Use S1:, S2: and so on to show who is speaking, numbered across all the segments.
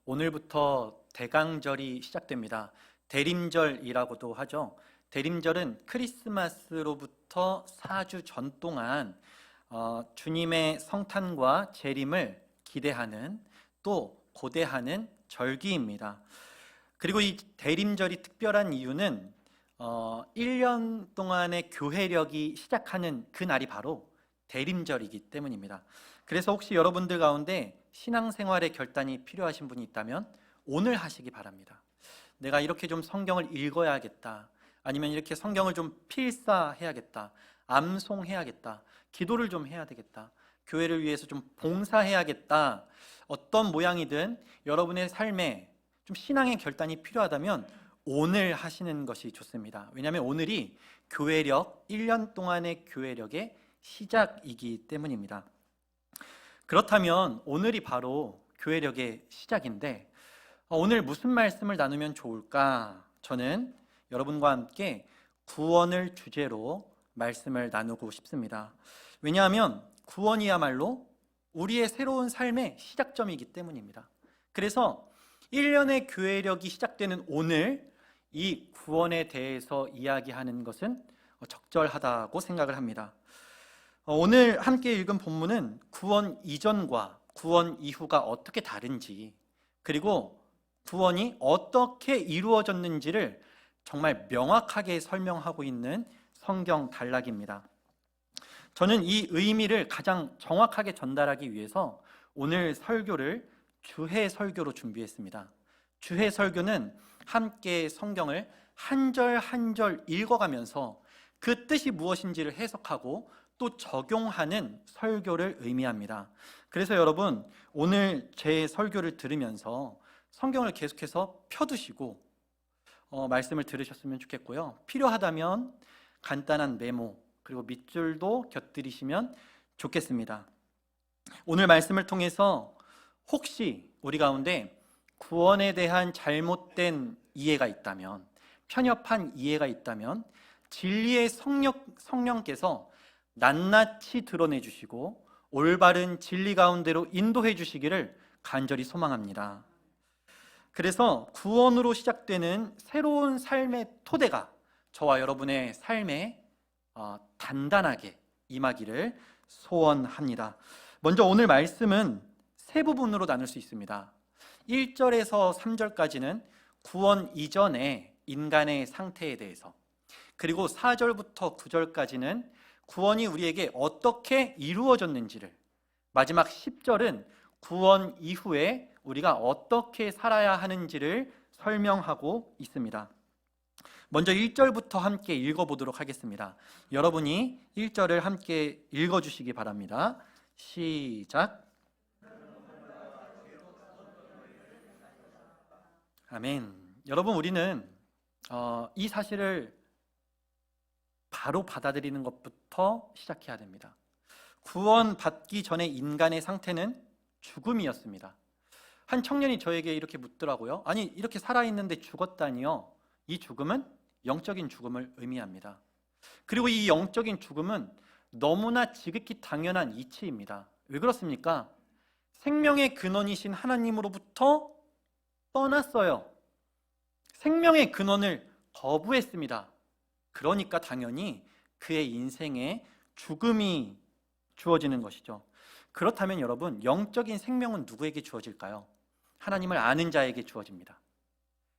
S1: 오늘부터 대강절이 시작됩니다. 대림절이라고도 하죠. 대림절은 크리스마스로부터 4주 전 동안 주님의 성탄과 재림을 기대하는 또 고대하는 절기입니다. 그리고 이 대림절이 특별한 이유는 1년 동안의 교회력이 시작하는 그 날이 바로 대림절이기 때문입니다. 그래서 혹시 여러분들 가운데 신앙생활의 결단이 필요하신 분이 있다면 오늘 하시기 바랍니다. 내가 이렇게 좀 성경을 읽어야겠다, 아니면 이렇게 성경을 좀 필사해야겠다, 암송해야겠다, 기도를 좀 해야 되겠다, 교회를 위해서 좀 봉사해야겠다, 어떤 모양이든 여러분의 삶에 좀 신앙의 결단이 필요하다면 오늘 하시는 것이 좋습니다. 왜냐하면 오늘이 교회력, 1년 동안의 교회력의 시작이기 때문입니다. 그렇다면 오늘이 바로 교회력의 시작인데 오늘 무슨 말씀을 나누면 좋을까? 저는 여러분과 함께 구원을 주제로 말씀을 나누고 싶습니다. 왜냐하면 구원이야말로 우리의 새로운 삶의 시작점이기 때문입니다. 그래서 1년의 교회력이 시작되는 오늘 이 구원에 대해서 이야기하는 것은 적절하다고 생각을 합니다. 오늘 함께 읽은 본문은 구원 이전과 구원 이후가 어떻게 다른지, 그리고 구원이 어떻게 이루어졌는지를 정말 명확하게 설명하고 있는 성경 단락입니다. 저는 이 의미를 가장 정확하게 전달하기 위해서 오늘 설교를 주해 설교로 준비했습니다. 주해 설교는 함께 성경을 한 절 한 절 읽어가면서 그 뜻이 무엇인지를 해석하고 또 적용하는 설교를 의미합니다. 그래서 여러분, 오늘 제 설교를 들으면서 성경을 계속해서 펴두시고 말씀을 들으셨으면 좋겠고요. 필요하다면 간단한 메모 그리고 밑줄도 곁들이시면 좋겠습니다. 오늘 말씀을 통해서 혹시 우리 가운데 구원에 대한 잘못된 이해가 있다면, 편협한 이해가 있다면 진리의 성령께서 낱낱이 드러내 주시고 올바른 진리 가운데로 인도해 주시기를 간절히 소망합니다. 그래서 구원으로 시작되는 새로운 삶의 토대가 저와 여러분의 삶에 단단하게 임하기를 소원합니다. 먼저 오늘 말씀은 세 부분으로 나눌 수 있습니다. 1절에서 3절까지는 구원 이전의 인간의 상태에 대해서, 그리고 4절부터 9절까지는 구원이 우리에게 어떻게 이루어졌는지를, 마지막 10절은 구원 이후에 우리가 어떻게 살아야 하는지를 설명하고 있습니다. 먼저 1절부터 함께 읽어보도록 하겠습니다. 여러분이 1절을 함께 읽어주시기 바랍니다. 시작. 아멘. 여러분, 우리는 이 사실을 바로 받아들이는 것부터 시작해야 됩니다. 구원받기 전에 인간의 상태는 죽음이었습니다. 한 청년이 저에게 이렇게 묻더라고요. 아니, 이렇게 살아있는데 죽었다니요? 이 죽음은 영적인 죽음을 의미합니다. 그리고 이 영적인 죽음은 너무나 지극히 당연한 이치입니다. 왜 그렇습니까? 생명의 근원이신 하나님으로부터 떠났어요. 생명의 근원을 거부했습니다. 그러니까 당연히 그의 인생에 죽음이 주어지는 것이죠. 그렇다면 여러분, 영적인 생명은 누구에게 주어질까요? 하나님을 아는 자에게 주어집니다.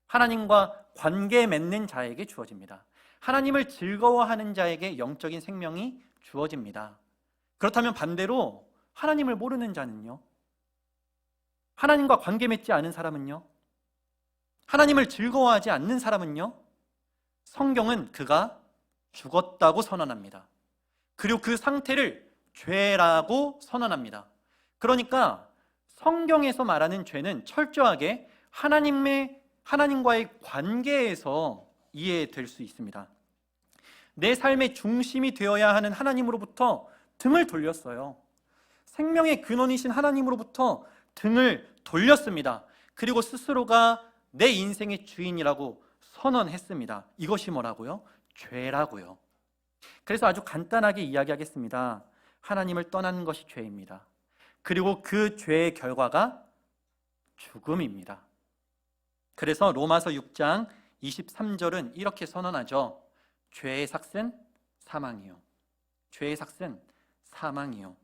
S1: 하나님과 관계 맺는 자에게 주어집니다. 하나님을 즐거워하는 자에게 영적인 생명이 주어집니다. 그렇다면 반대로 하나님을 모르는 자는요? 하나님과 관계 맺지 않은 사람은요? 하나님을 즐거워하지 않는 사람은요? 성경은 그가 죽었다고 선언합니다. 그리고 그 상태를 죄라고 선언합니다. 그러니까 성경에서 말하는 죄는 철저하게 하나님과의 관계에서 이해될 수 있습니다. 내 삶의 중심이 되어야 하는 하나님으로부터 등을 돌렸어요. 생명의 근원이신 하나님으로부터 등을 돌렸습니다. 그리고 스스로가 내 인생의 주인이라고 선언했습니다. 이것이 뭐라고요? 죄라고요. 그래서 아주 간단하게 이야기하겠습니다. 하나님을 떠난 것이 죄입니다. 그리고 그 죄의 결과가 죽음입니다. 그래서 로마서 6장 23절은 이렇게 선언하죠. 죄의 삭은 사망이요. 죄의 삭은 사망이요.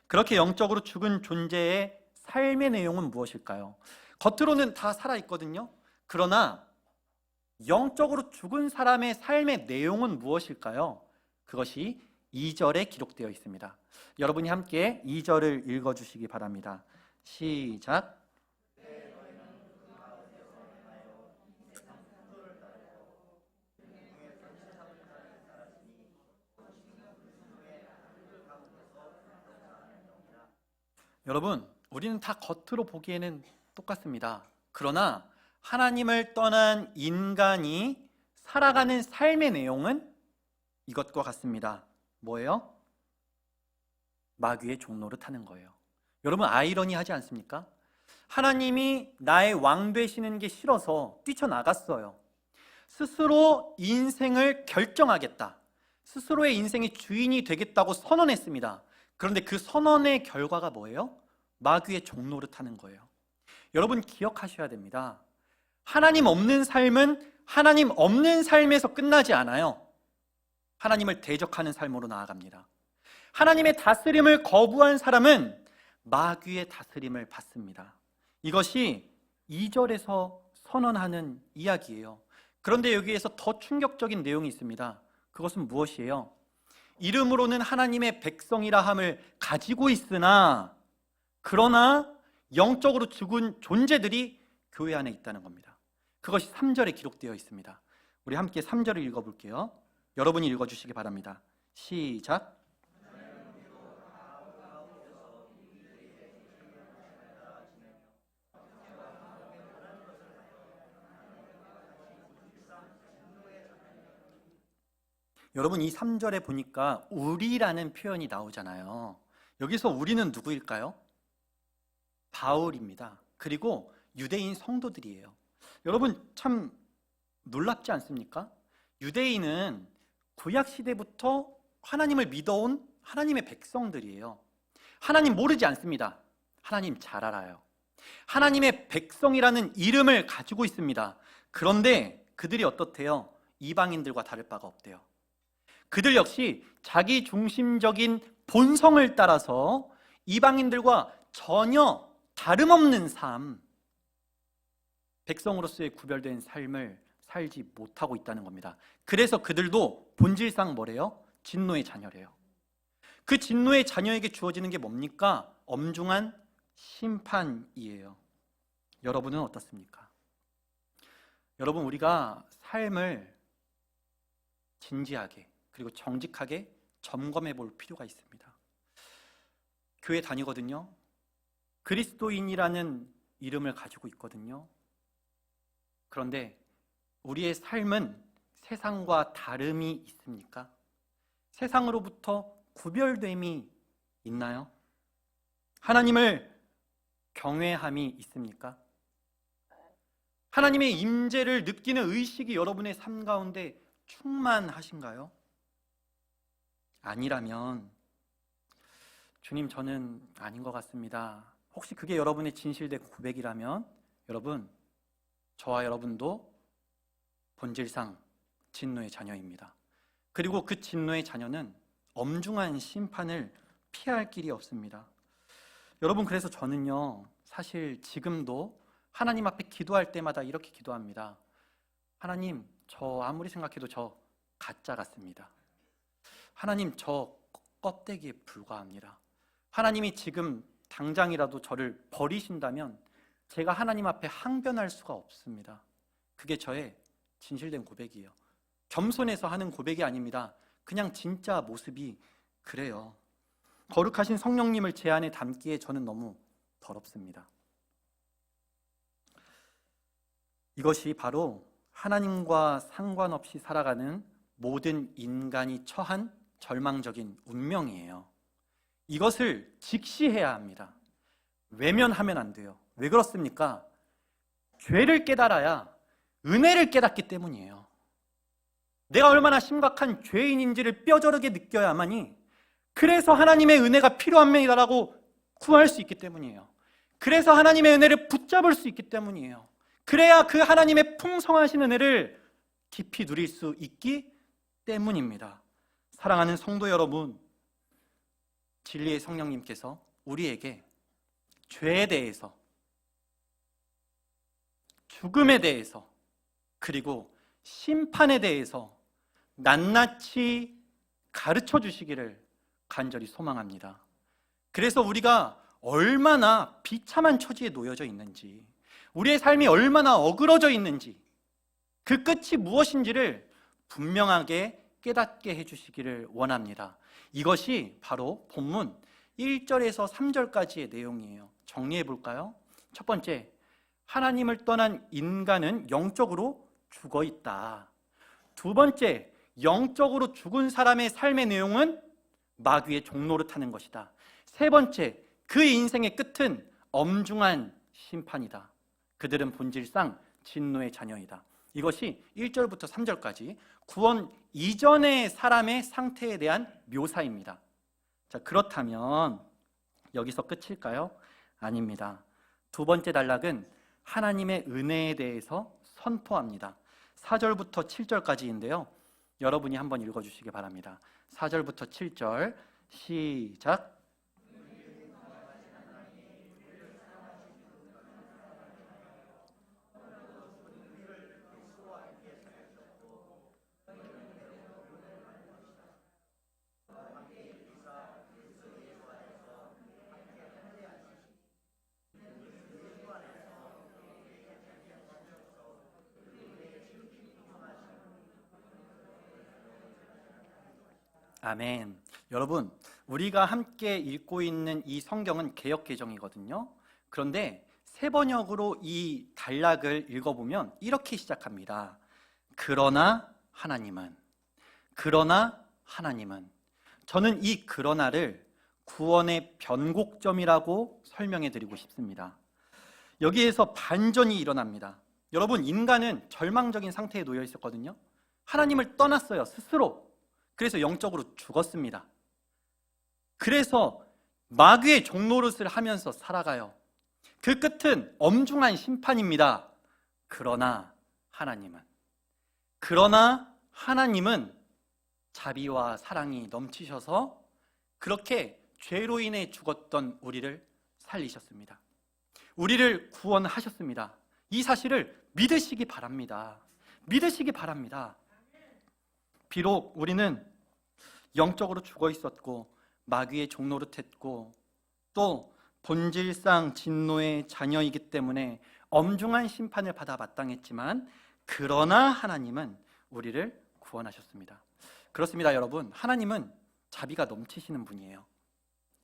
S1: 그렇게 영적으로 죽은 존재의 삶의 내용은 무엇일까요? 겉으로는 다 살아있거든요. 그러나 영적으로 죽은 사람의 삶의 내용은 무엇일까요? 그것이 2절에 기록되어 있습니다. 여러분이 함께 2절을 읽어주시기 바랍니다. 시작. 여러분, 우리는 다 겉으로 보기에는 똑같습니다. 그러나 하나님을 떠난 인간이 살아가는 삶의 내용은 이것과 같습니다. 뭐예요? 마귀의 종로를 타는 거예요. 여러분, 아이러니하지 않습니까? 하나님이 나의 왕 되시는 게 싫어서 뛰쳐나갔어요. 스스로 인생을 결정하겠다. 스스로의 인생의 주인이 되겠다고 선언했습니다. 그런데 그 선언의 결과가 뭐예요? 마귀의 종로를 타는 거예요. 여러분 기억하셔야 됩니다. 하나님 없는 삶은 하나님 없는 삶에서 끝나지 않아요. 하나님을 대적하는 삶으로 나아갑니다. 하나님의 다스림을 거부한 사람은 마귀의 다스림을 받습니다. 이것이 2절에서 선언하는 이야기예요. 그런데 여기에서 더 충격적인 내용이 있습니다. 그것은 무엇이에요? 이름으로는 하나님의 백성이라 함을 가지고 있으나 그러나 영적으로 죽은 존재들이 교회 안에 있다는 겁니다. 그것이 3절에 기록되어 있습니다. 우리 함께 3절을 읽어볼게요. 여러분이 읽어주시기 바랍니다. 시작. 여러분 이 3절에 보니까 우리라는 표현이 나오잖아요. 여기서 우리는 누구일까요? 바울입니다. 그리고 유대인 성도들이에요. 여러분 참 놀랍지 않습니까? 유대인은 구약시대부터 하나님을 믿어온 하나님의 백성들이에요. 하나님 모르지 않습니다. 하나님 잘 알아요. 하나님의 백성이라는 이름을 가지고 있습니다. 그런데 그들이 어떻대요? 이방인들과 다를 바가 없대요. 그들 역시 자기 중심적인 본성을 따라서 이방인들과 전혀 다름없는 삶, 백성으로서의 구별된 삶을 살지 못하고 있다는 겁니다. 그래서 그들도 본질상 뭐래요? 진노의 자녀래요. 그 진노의 자녀에게 주어지는 게 뭡니까? 엄중한 심판이에요. 여러분은 어떻습니까? 여러분 우리가 삶을 진지하게 그리고 정직하게 점검해 볼 필요가 있습니다. 교회 다니거든요. 그리스도인이라는 이름을 가지고 있거든요. 그런데 우리의 삶은 세상과 다름이 있습니까? 세상으로부터 구별됨이 있나요? 하나님을 경외함이 있습니까? 하나님의 임재를 느끼는 의식이 여러분의 삶 가운데 충만하신가요? 아니라면 주님 저는 아닌 것 같습니다. 혹시 그게 여러분의 진실된 고백이라면 여러분 저와 여러분도 본질상 진노의 자녀입니다. 그리고 그 진노의 자녀는 엄중한 심판을 피할 길이 없습니다. 여러분 그래서 저는요 사실 지금도 하나님 앞에 기도할 때마다 이렇게 기도합니다. 하나님 저 아무리 생각해도 저 가짜 같습니다. 하나님 저 껍데기에 불과합니다. 하나님이 지금 당장이라도 저를 버리신다면 제가 하나님 앞에 항변할 수가 없습니다. 그게 저의 진실된 고백이에요. 겸손해서 하는 고백이 아닙니다. 그냥 진짜 모습이 그래요. 거룩하신 성령님을 제 안에 담기에 저는 너무 더럽습니다. 이것이 바로 하나님과 상관없이 살아가는 모든 인간이 처한 절망적인 운명이에요. 이것을 직시해야 합니다. 외면하면 안 돼요. 왜 그렇습니까? 죄를 깨달아야 은혜를 깨닫기 때문이에요. 내가 얼마나 심각한 죄인인지를 뼈저리게 느껴야만이 그래서 하나님의 은혜가 필요합니다라고 구할 수 있기 때문이에요. 그래서 하나님의 은혜를 붙잡을 수 있기 때문이에요. 그래야 그 하나님의 풍성하신 은혜를 깊이 누릴 수 있기 때문입니다. 사랑하는 성도 여러분, 진리의 성령님께서 우리에게 죄에 대해서, 죽음에 대해서, 그리고 심판에 대해서 낱낱이 가르쳐 주시기를 간절히 소망합니다. 그래서 우리가 얼마나 비참한 처지에 놓여져 있는지, 우리의 삶이 얼마나 어그러져 있는지, 그 끝이 무엇인지를 분명하게 깨닫게 해주시기를 원합니다. 이것이 바로 본문 1절에서 3절까지의 내용이에요. 정리해 볼까요? 첫 번째, 하나님을 떠난 인간은 영적으로 죽어 있다. 두 번째, 영적으로 죽은 사람의 삶의 내용은 마귀의 종로를 타는 것이다. 세 번째, 그 인생의 끝은 엄중한 심판이다. 그들은 본질상 진노의 자녀이다. 이것이 1절부터 3절까지 구원 이전의 사람의 상태에 대한 묘사입니다. 자, 그렇다면 여기서 끝일까요? 아닙니다. 두 번째 단락은 하나님의 은혜에 대해서 선포합니다. 4절부터 7절까지인데요. 여러분이 한번 읽어주시기 바랍니다. 4절부터 7절 시작. 아멘. 여러분, 우리가 함께 읽고 있는 이 성경은 개역개정이거든요. 그런데 새 번역으로 이 단락을 읽어보면 이렇게 시작합니다. 그러나 하나님은, 그러나 하나님은. 저는 이 그러나를 구원의 변곡점이라고 설명해 드리고 싶습니다. 여기에서 반전이 일어납니다. 여러분, 인간은 절망적인 상태에 놓여 있었거든요. 하나님을 떠났어요, 스스로. 그래서 영적으로 죽었습니다. 그래서 마귀의 종노릇을 하면서 살아가요. 그 끝은 엄중한 심판입니다. 그러나 하나님은 자비와 사랑이 넘치셔서 그렇게 죄로 인해 죽었던 우리를 살리셨습니다. 우리를 구원하셨습니다. 이 사실을 믿으시기 바랍니다. 믿으시기 바랍니다. 비록 우리는 영적으로 죽어 있었고 마귀의 종노릇했고 또 본질상 진노의 자녀이기 때문에 엄중한 심판을 받아 마땅했지만 그러나 하나님은 우리를 구원하셨습니다. 그렇습니다, 여러분. 하나님은 자비가 넘치시는 분이에요.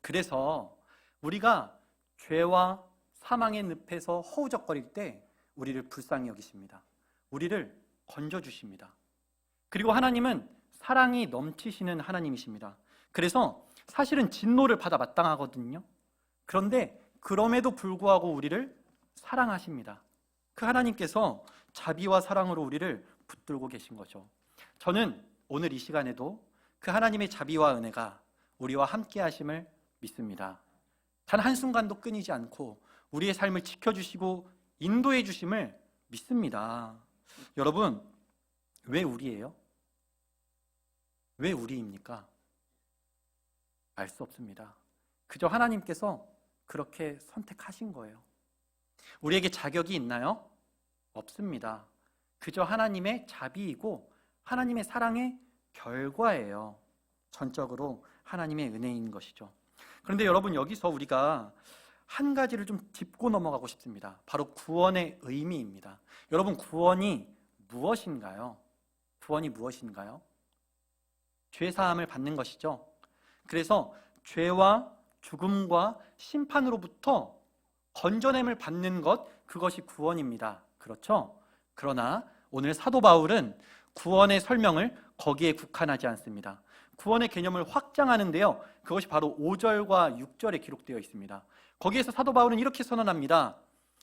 S1: 그래서 우리가 죄와 사망의 늪에서 허우적거릴 때 우리를 불쌍히 여기십니다. 우리를 건져주십니다. 그리고 하나님은 사랑이 넘치시는 하나님이십니다. 그래서 사실은 진노를 받아 마땅하거든요. 그런데 그럼에도 불구하고 우리를 사랑하십니다. 그 하나님께서 자비와 사랑으로 우리를 붙들고 계신 거죠. 저는 오늘 이 시간에도 그 하나님의 자비와 은혜가 우리와 함께 하심을 믿습니다. 단 한순간도 끊이지 않고 우리의 삶을 지켜주시고 인도해 주심을 믿습니다. 여러분, 왜 우리예요? 왜 우리입니까? 알 수 없습니다. 그저 하나님께서 그렇게 선택하신 거예요. 우리에게 자격이 있나요? 없습니다. 그저 하나님의 자비이고 하나님의 사랑의 결과예요. 전적으로 하나님의 은혜인 것이죠. 그런데 여러분, 여기서 우리가 한 가지를 좀 짚고 넘어가고 싶습니다. 바로 구원의 의미입니다. 여러분, 구원이 무엇인가요? 구원이 무엇인가요? 죄사함을 받는 것이죠. 그래서 죄와 죽음과 심판으로부터 건져냄을 받는 것, 그것이 구원입니다. 그렇죠? 그러나 오늘 사도 바울은 구원의 설명을 거기에 국한하지 않습니다. 구원의 개념을 확장하는데요. 그것이 바로 5절과 6절에 기록되어 있습니다. 거기에서 사도 바울은 이렇게 선언합니다.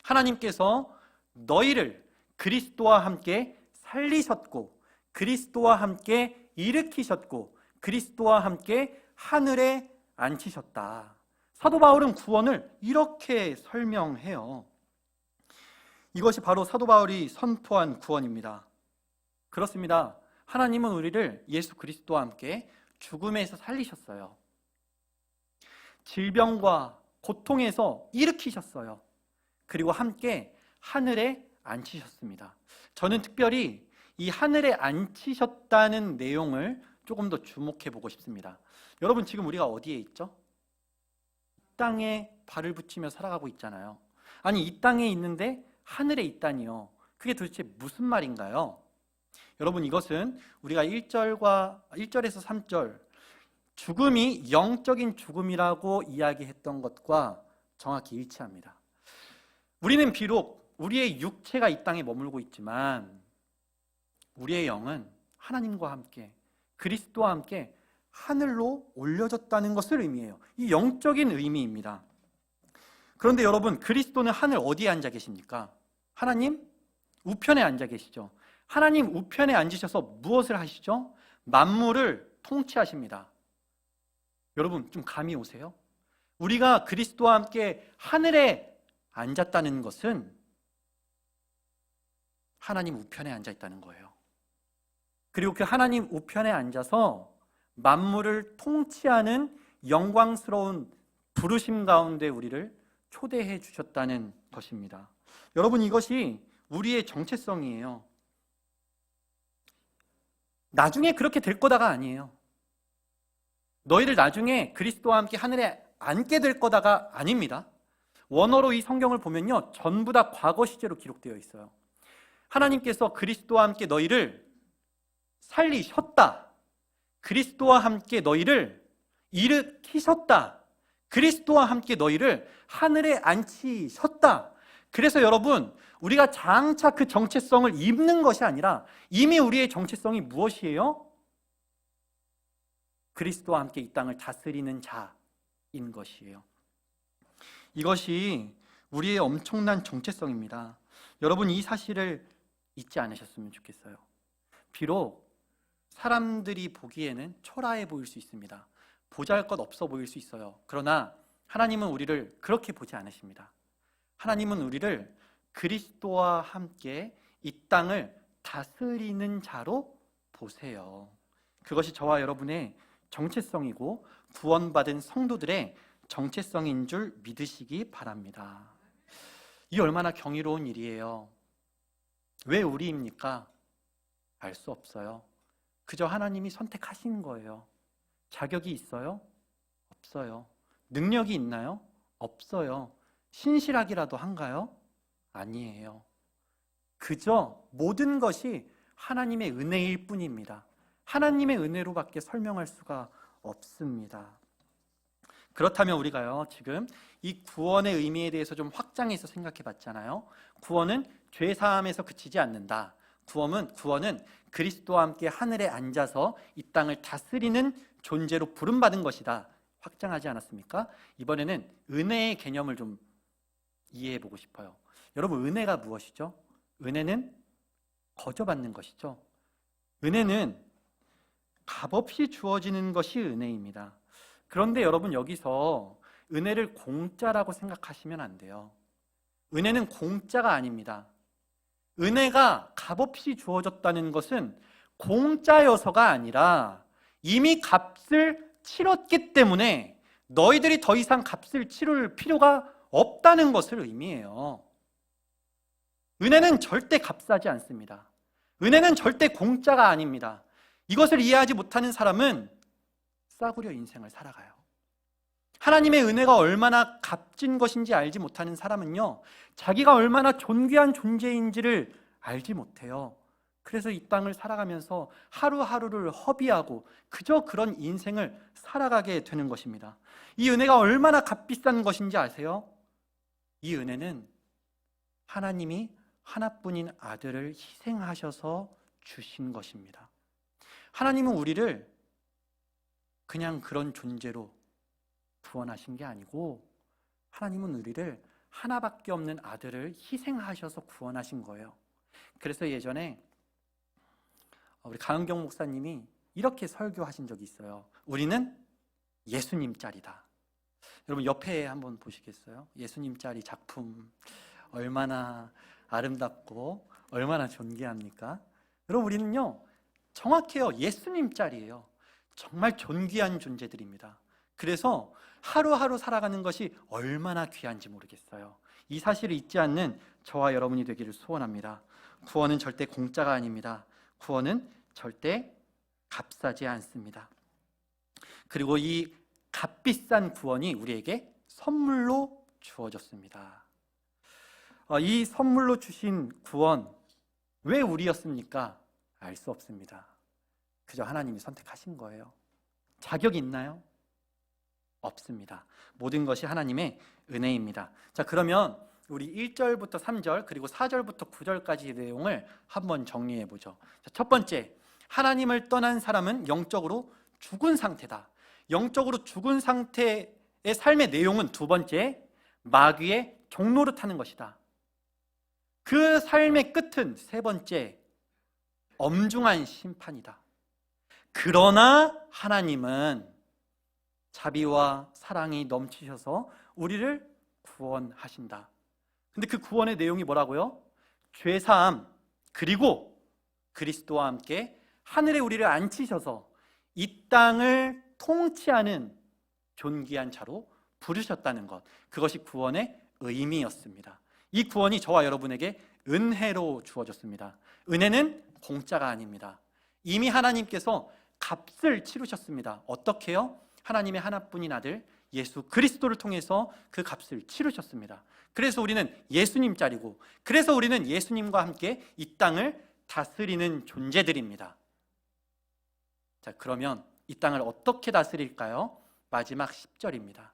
S1: 하나님께서 너희를 그리스도와 함께 살리셨고 그리스도와 함께 일으키셨고 그리스도와 함께 하늘에 앉히셨다. 사도 바울은 구원을 이렇게 설명해요. 이것이 바로 사도 바울이 선포한 구원입니다. 그렇습니다. 하나님은 우리를 예수 그리스도와 함께 죽음에서 살리셨어요. 질병과 고통에서 일으키셨어요. 그리고 함께 하늘에 앉히셨습니다. 저는 특별히 이 하늘에 앉히셨다는 내용을 조금 더 주목해 보고 싶습니다. 여러분, 지금 우리가 어디에 있죠? 땅에 발을 붙이며 살아가고 있잖아요. 아니, 이 땅에 있는데 하늘에 있다니요. 그게 도대체 무슨 말인가요? 여러분, 이것은 우리가 1절에서 3절 죽음이 영적인 죽음이라고 이야기했던 것과 정확히 일치합니다. 우리는 비록 우리의 육체가 이 땅에 머물고 있지만 우리의 영은 하나님과 함께 그리스도와 함께 하늘로 올려졌다는 것을 의미해요. 이 영적인 의미입니다. 그런데 여러분, 그리스도는 하늘 어디에 앉아 계십니까? 하나님 우편에 앉아 계시죠. 하나님 우편에 앉으셔서 무엇을 하시죠? 만물을 통치하십니다. 여러분, 좀 감이 오세요? 우리가 그리스도와 함께 하늘에 앉았다는 것은 하나님 우편에 앉아 있다는 거예요. 그리고 그 하나님 우편에 앉아서 만물을 통치하는 영광스러운 부르심 가운데 우리를 초대해 주셨다는 것입니다. 여러분, 이것이 우리의 정체성이에요. 나중에 그렇게 될 거다가 아니에요. 너희를 나중에 그리스도와 함께 하늘에 앉게 될 거다가 아닙니다. 원어로 이 성경을 보면요, 전부 다 과거 시제로 기록되어 있어요. 하나님께서 그리스도와 함께 너희를 살리셨다. 그리스도와 함께 너희를 일으키셨다. 그리스도와 함께 너희를 하늘에 앉히셨다. 그래서 여러분, 우리가 장차 그 정체성을 입는 것이 아니라 이미 우리의 정체성이 무엇이에요? 그리스도와 함께 이 땅을 다스리는 자인 것이에요. 이것이 우리의 엄청난 정체성입니다. 여러분, 이 사실을 잊지 않으셨으면 좋겠어요. 비록 사람들이 보기에는 초라해 보일 수 있습니다. 보잘것없어 보일 수 있어요. 그러나 하나님은 우리를 그렇게 보지 않으십니다. 하나님은 우리를 그리스도와 함께 이 땅을 다스리는 자로 보세요. 그것이 저와 여러분의 정체성이고 구원받은 성도들의 정체성인 줄 믿으시기 바랍니다. 이 얼마나 경이로운 일이에요. 왜 우리입니까? 알 수 없어요. 그저 하나님이 선택하신 거예요. 자격이 있어요? 없어요. 능력이 있나요? 없어요. 신실하기라도 한가요? 아니에요. 그저 모든 것이 하나님의 은혜일 뿐입니다. 하나님의 은혜로밖에 설명할 수가 없습니다. 그렇다면 우리가요, 지금 이 구원의 의미에 대해서 좀 확장해서 생각해 봤잖아요. 구원은 죄 사함에서 그치지 않는다. 구원은 그리스도와 함께 하늘에 앉아서 이 땅을 다스리는 존재로 부름받은 것이다. 확장하지 않았습니까? 이번에는 은혜의 개념을 좀 이해해 보고 싶어요. 여러분, 은혜가 무엇이죠? 은혜는 거저받는 것이죠. 은혜는 값없이 주어지는 것이 은혜입니다. 그런데 여러분, 여기서 은혜를 공짜라고 생각하시면 안 돼요. 은혜는 공짜가 아닙니다. 은혜가 값없이 주어졌다는 것은 공짜여서가 아니라 이미 값을 치렀기 때문에 너희들이 더 이상 값을 치를 필요가 없다는 것을 의미해요. 은혜는 절대 값싸지 않습니다. 은혜는 절대 공짜가 아닙니다. 이것을 이해하지 못하는 사람은 싸구려 인생을 살아가요. 하나님의 은혜가 얼마나 값진 것인지 알지 못하는 사람은요, 자기가 얼마나 존귀한 존재인지를 알지 못해요. 그래서 이 땅을 살아가면서 하루하루를 허비하고 그저 그런 인생을 살아가게 되는 것입니다. 이 은혜가 얼마나 값비싼 것인지 아세요? 이 은혜는 하나님이 하나뿐인 아들을 희생하셔서 주신 것입니다. 하나님은 우리를 그냥 그런 존재로 구원하신 게 아니고 하나님은 우리를 하나밖에 없는 아들을 희생하셔서 구원하신 거예요. 그래서 예전에 우리 강은경 목사님이 이렇게 설교하신 적이 있어요. 우리는 예수님 짤이다. 여러분 옆에 한번 보시겠어요? 예수님 짤이 작품 얼마나 아름답고 얼마나 존귀합니까? 여러분 우리는요 정확해요. 예수님 짤이에요. 정말 존귀한 존재들입니다. 그래서 하루하루 살아가는 것이 얼마나 귀한지 모르겠어요. 이 사실을 잊지 않는 저와 여러분이 되기를 소원합니다. 구원은 절대 공짜가 아닙니다. 구원은 절대 값싸지 않습니다. 그리고 이 값비싼 구원이 우리에게 선물로 주어졌습니다. 이 선물로 주신 구원 왜 우리였습니까? 알 수 없습니다. 그저 하나님이 선택하신 거예요. 자격이 있나요? 없습니다. 모든 것이 하나님의 은혜입니다. 자, 그러면 우리 1절부터 3절 그리고 4절부터 9절까지의 내용을 한번 정리해 보죠. 자, 첫 번째, 하나님을 떠난 사람은 영적으로 죽은 상태다. 영적으로 죽은 상태의 삶의 내용은 두 번째, 마귀의 종노릇하는 것이다. 그 삶의 끝은 세 번째, 엄중한 심판이다. 그러나 하나님은 자비와 사랑이 넘치셔서 우리를 구원하신다. 근데 그 구원의 내용이 뭐라고요? 죄사함 그리고 그리스도와 함께 하늘에 우리를 앉히셔서 이 땅을 통치하는 존귀한 자로 부르셨다는 것, 그것이 구원의 의미였습니다. 이 구원이 저와 여러분에게 은혜로 주어졌습니다. 은혜는 공짜가 아닙니다. 이미 하나님께서 값을 치르셨습니다. 어떻게요? 하나님의 하나뿐인 아들 예수 그리스도를 통해서 그 값을 치르셨습니다. 그래서 우리는 예수님 짤이고, 그래서 우리는 예수님과 함께 이 땅을 다스리는 존재들입니다. 자, 그러면 이 땅을 어떻게 다스릴까요? 마지막 10절입니다.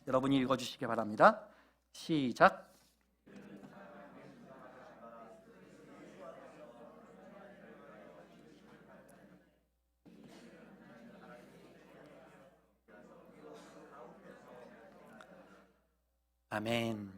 S1: 여러분이 읽어주시기 바랍니다. 시작. 아멘.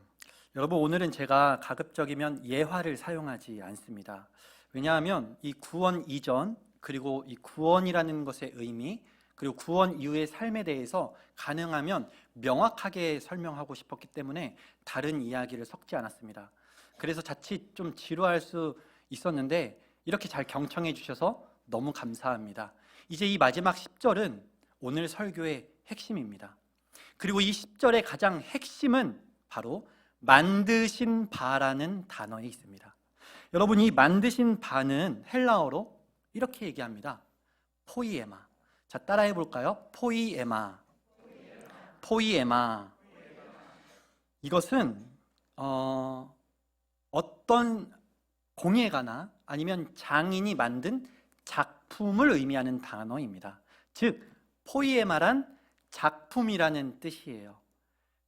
S1: 여러분, 오늘은 제가 가급적이면 예화를 사용하지 않습니다. 왜냐하면 이 구원 이전 그리고 이 구원이라는 것의 의미 그리고 구원 이후의 삶에 대해서 가능하면 명확하게 설명하고 싶었기 때문에 다른 이야기를 섞지 않았습니다. 그래서 자칫 좀 지루할 수 있었는데 이렇게 잘 경청해 주셔서 너무 감사합니다. 이제 이 마지막 10절은 오늘 설교의 핵심입니다. 그리고 이 10절의 가장 핵심은 바로 만드신 바라는 단어에 있습니다. 여러분, 이 만드신 바는 헬라어로 이렇게 얘기합니다. 포이에마. 자, 따라해 볼까요? 포이에마. 포이에마. 이것은 어떤 공예가나 아니면 장인이 만든 작품을 의미하는 단어입니다. 즉, 포이에마란 작품이라는 뜻이에요.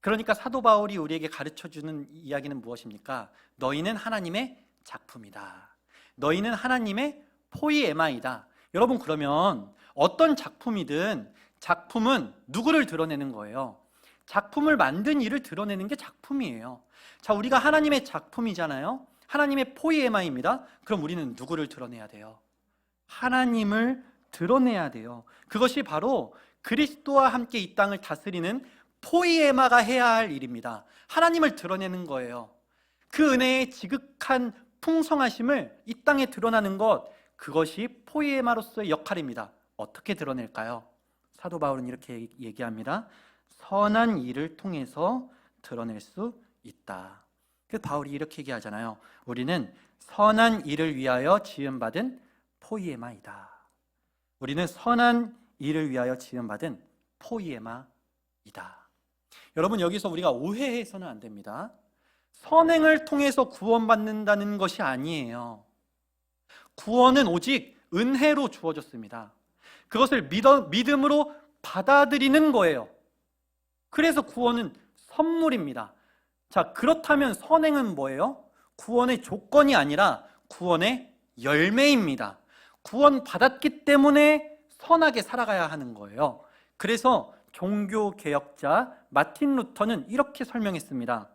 S1: 그러니까 사도 바울이 우리에게 가르쳐주는 이야기는 무엇입니까? 너희는 하나님의 작품이다. 너희는 하나님의 포이에마이다. 여러분, 그러면 어떤 작품이든 작품은 누구를 드러내는 거예요? 작품을 만든 이를 드러내는 게 작품이에요. 자, 우리가 하나님의 작품이잖아요. 하나님의 포이에마입니다. 그럼 우리는 누구를 드러내야 돼요? 하나님을 드러내야 돼요. 그것이 바로 그리스도와 함께 이 땅을 다스리는 포이에마가 해야 할 일입니다. 하나님을 드러내는 거예요. 그 은혜의 지극한 풍성하심을 이 땅에 드러나는 것, 그것이 포이에마로서의 역할입니다. 어떻게 드러낼까요? 사도 바울은 이렇게 얘기합니다. 선한 일을 통해서 드러낼 수 있다. 그래서 바울이 이렇게 얘기하잖아요. 우리는 선한 일을 위하여 지음받은 포이에마이다. 우리는 선한 일을 위하여 지음받은 포이에마이다. 여러분, 여기서 우리가 오해해서는 안 됩니다. 선행을 통해서 구원받는다는 것이 아니에요. 구원은 오직 은혜로 주어졌습니다. 그것을 믿음으로 받아들이는 거예요. 그래서 구원은 선물입니다. 자, 그렇다면 선행은 뭐예요? 구원의 조건이 아니라 구원의 열매입니다. 구원 받았기 때문에 선하게 살아가야 하는 거예요. 그래서 종교개혁자 마틴 루터는 이렇게 설명했습니다.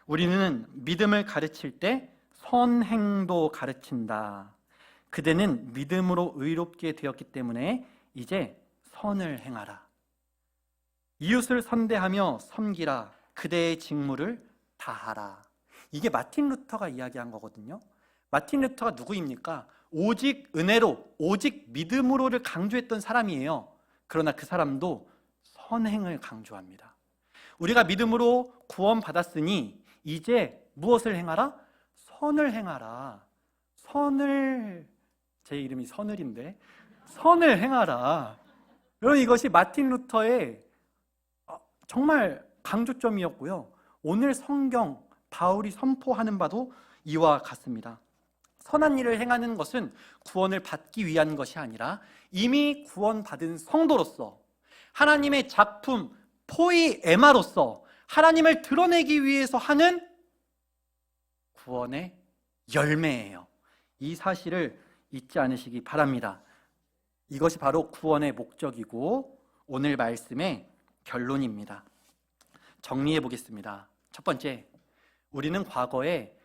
S1: 우리는 믿음을 가르칠 때 선행도 가르친다. 그대는 믿음으로 의롭게 되었기 때문에 이제 선을 행하라. 이웃을 선대하며 섬기라. 그대의 직무를 다하라. 이게 마틴 루터가 이야기한 거거든요. 마틴 루터가 누구입니까? 오직 은혜로, 오직 믿음으로를 강조했던 사람이에요. 그러나 그 사람도 선행을 강조합니다. 우리가 믿음으로 구원받았으니 이제 무엇을 행하라? 선을 행하라. 제 이름이 선을인데 선을 행하라. 여러분, 이것이 마틴 루터의 정말 강조점이었고요. 오늘 성경 바울이 선포하는 바도 이와 같습니다. 선한 일을 행하는 것은 구원을 받기 위한 것이 아니라 이미 구원받은 성도로서 하나님의 작품 포이에마로서 하나님을 드러내기 위해서 하는 구원의 열매예요. 이 사실을 잊지 않으시기 바랍니다. 이것이 바로 구원의 목적이고 오늘 말씀의 결론입니다. 정리해 보겠습니다. 첫 번째, 우리는 과거에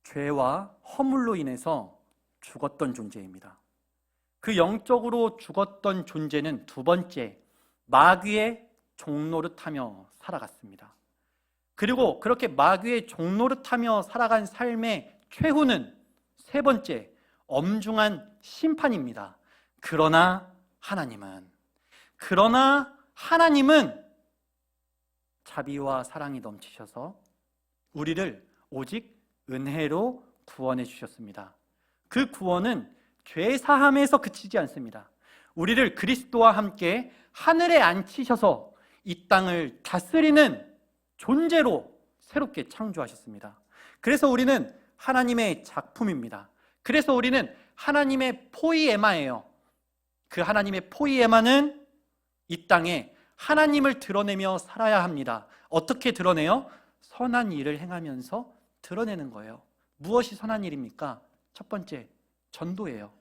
S1: 죄와 허물로 인해서 죽었던 존재입니다. 그 영적으로 죽었던 존재는 두 번째, 마귀의 종노릇하며 살아갔습니다. 그리고 그렇게 마귀의 종노릇하며 살아간 삶의 최후는 세 번째, 엄중한 심판입니다. 그러나 하나님은 자비와 사랑이 넘치셔서 우리를 오직 은혜로 구원해 주셨습니다. 그 구원은 죄 사함에서 그치지 않습니다. 우리를 그리스도와 함께 하늘에 앉히셔서 이 땅을 다스리는 존재로 새롭게 창조하셨습니다. 그래서 우리는 하나님의 작품입니다. 그래서 우리는 하나님의 포이에마예요. 그 하나님의 포이에마는 이 땅에 하나님을 드러내며 살아야 합니다. 어떻게 드러내요? 선한 일을 행하면서 드러내는 거예요. 무엇이 선한 일입니까? 첫 번째, 전도예요.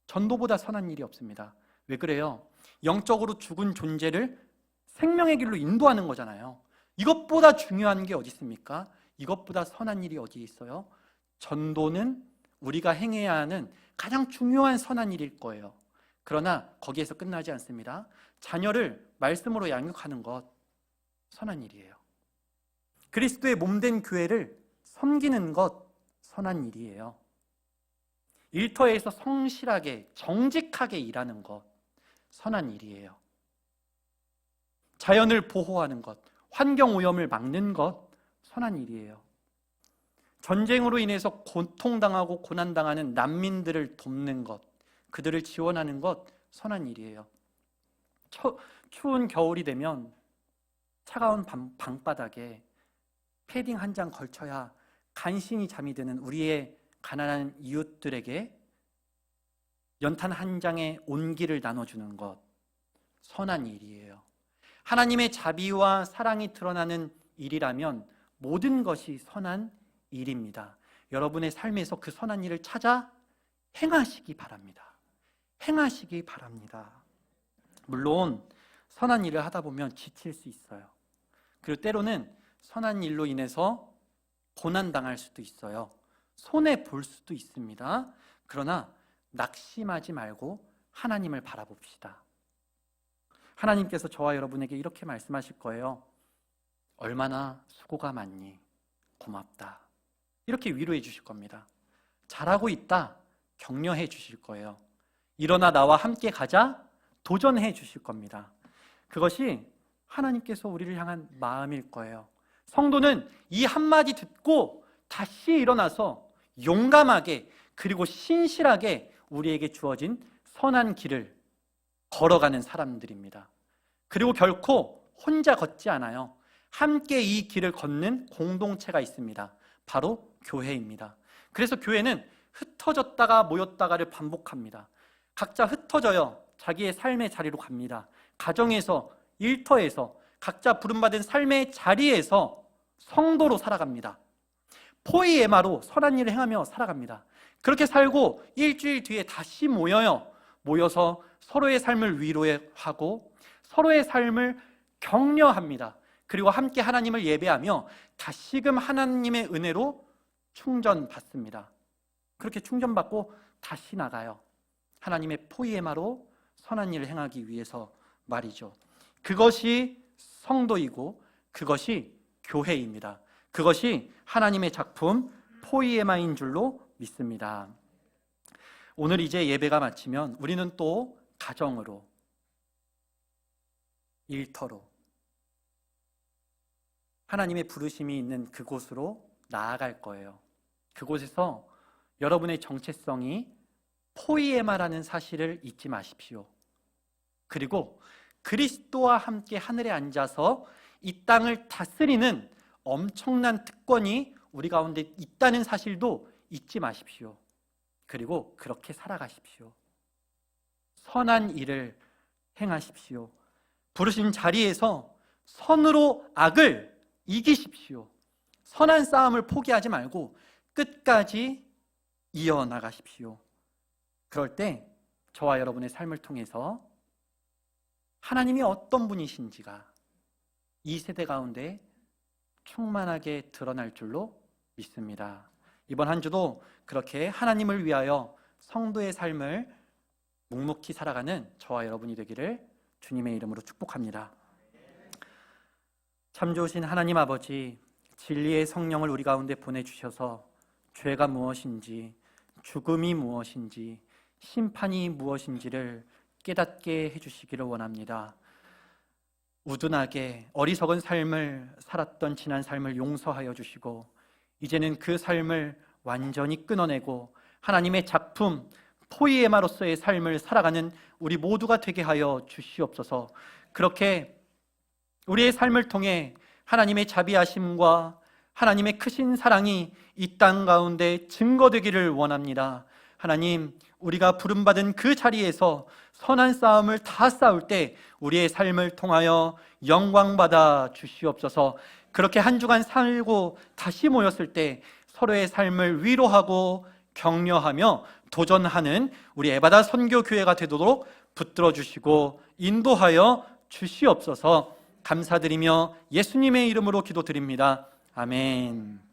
S1: 전도보다 선한 일이 없습니다. 왜 그래요? 영적으로 죽은 존재를 생명의 길로 인도하는 거잖아요. 이것보다 중요한 게 어디 있습니까? 이것보다 선한 일이 어디 있어요? 전도는 우리가 행해야 하는 가장 중요한 선한 일일 거예요. 그러나 거기에서 끝나지 않습니다. 자녀를 말씀으로 양육하는 것, 선한 일이에요. 그리스도의 몸된 교회를 섬기는 것, 선한 일이에요. 일터에서 성실하게, 정직하게 일하는 것, 선한 일이에요. 자연을 보호하는 것, 환경오염을 막는 것, 선한 일이에요. 전쟁으로 인해서 고통당하고 고난당하는 난민들을 돕는 것, 그들을 지원하는 것, 선한 일이에요. 추운 겨울이 되면 차가운 방바닥에 패딩 한 장 걸쳐야 간신히 잠이 드는 우리의 가난한 이웃들에게 연탄 한 장의 온기를 나눠주는 것, 선한 일이에요. 하나님의 자비와 사랑이 드러나는 일이라면 모든 것이 선한 일입니다. 여러분의 삶에서 그 선한 일을 찾아 행하시기 바랍니다. 행하시기 바랍니다. 물론 선한 일을 하다 보면 지칠 수 있어요. 그리고 때로는 선한 일로 인해서 고난당할 수도 있어요. 손해볼 수도 있습니다. 그러나 낙심하지 말고 하나님을 바라봅시다. 하나님께서 저와 여러분에게 이렇게 말씀하실 거예요. 얼마나 수고가 많니? 고맙다. 이렇게 위로해 주실 겁니다. 잘하고 있다. 격려해 주실 거예요. 일어나 나와 함께 가자. 도전해 주실 겁니다. 그것이 하나님께서 우리를 향한 마음일 거예요. 성도는 이 한마디 듣고 다시 일어나서 용감하게 그리고 신실하게 우리에게 주어진 선한 길을 걸어가는 사람들입니다. 그리고 결코 혼자 걷지 않아요. 함께 이 길을 걷는 공동체가 있습니다. 바로 교회입니다. 그래서 교회는 흩어졌다가 모였다가를 반복합니다. 각자 흩어져요. 자기의 삶의 자리로 갑니다. 가정에서, 일터에서, 각자 부름받은 삶의 자리에서 성도로 살아갑니다. 포이에마로 선한 일을 행하며 살아갑니다. 그렇게 살고 일주일 뒤에 다시 모여요. 모여서 서로의 삶을 위로하고 서로의 삶을 격려합니다. 그리고 함께 하나님을 예배하며 다시금 하나님의 은혜로 충전받습니다. 그렇게 충전받고 다시 나가요. 하나님의 포이에마로 선한 일을 행하기 위해서 말이죠. 그것이 성도이고 그것이 교회입니다. 그것이 하나님의 작품 포이에마인 줄로 믿습니다. 오늘 이제 예배가 마치면 우리는 또 가정으로, 일터로, 하나님의 부르심이 있는 그곳으로 나아갈 거예요. 그곳에서 여러분의 정체성이 포이에마라는 사실을 잊지 마십시오. 그리고 그리스도와 함께 하늘에 앉아서 이 땅을 다스리는 엄청난 특권이 우리 가운데 있다는 사실도 잊지 마십시오. 그리고 그렇게 살아가십시오. 선한 일을 행하십시오. 부르신 자리에서 선으로 악을 이기십시오. 선한 싸움을 포기하지 말고 끝까지 이어나가십시오. 그럴 때 저와 여러분의 삶을 통해서 하나님이 어떤 분이신지가 이 세대 가운데 충만하게 드러날 줄로 믿습니다. 이번 한 주도 그렇게 하나님을 위하여 성도의 삶을 묵묵히 살아가는 저와 여러분이 되기를 주님의 이름으로 축복합니다. 참 좋으신 하나님 아버지, 진리의 성령을 우리 가운데 보내주셔서 죄가 무엇인지, 죽음이 무엇인지, 심판이 무엇인지를 깨닫게 해주시기를 원합니다. 우둔하게 어리석은 삶을 살았던 지난 삶을 용서하여 주시고 이제는 그 삶을 완전히 끊어내고 하나님의 작품 포이에마로서의 삶을 살아가는 우리 모두가 되게 하여 주시옵소서. 그렇게 우리의 삶을 통해 하나님의 자비하심과 하나님의 크신 사랑이 이 땅 가운데 증거되기를 원합니다. 하나님, 우리가 부름받은 그 자리에서 선한 싸움을 다 싸울 때 우리의 삶을 통하여 영광받아 주시옵소서. 그렇게 한 주간 살고 다시 모였을 때 서로의 삶을 위로하고 격려하며 도전하는 우리 에바다 선교교회가 되도록 붙들어 주시고 인도하여 주시옵소서. 감사드리며 예수님의 이름으로 기도드립니다. 아멘.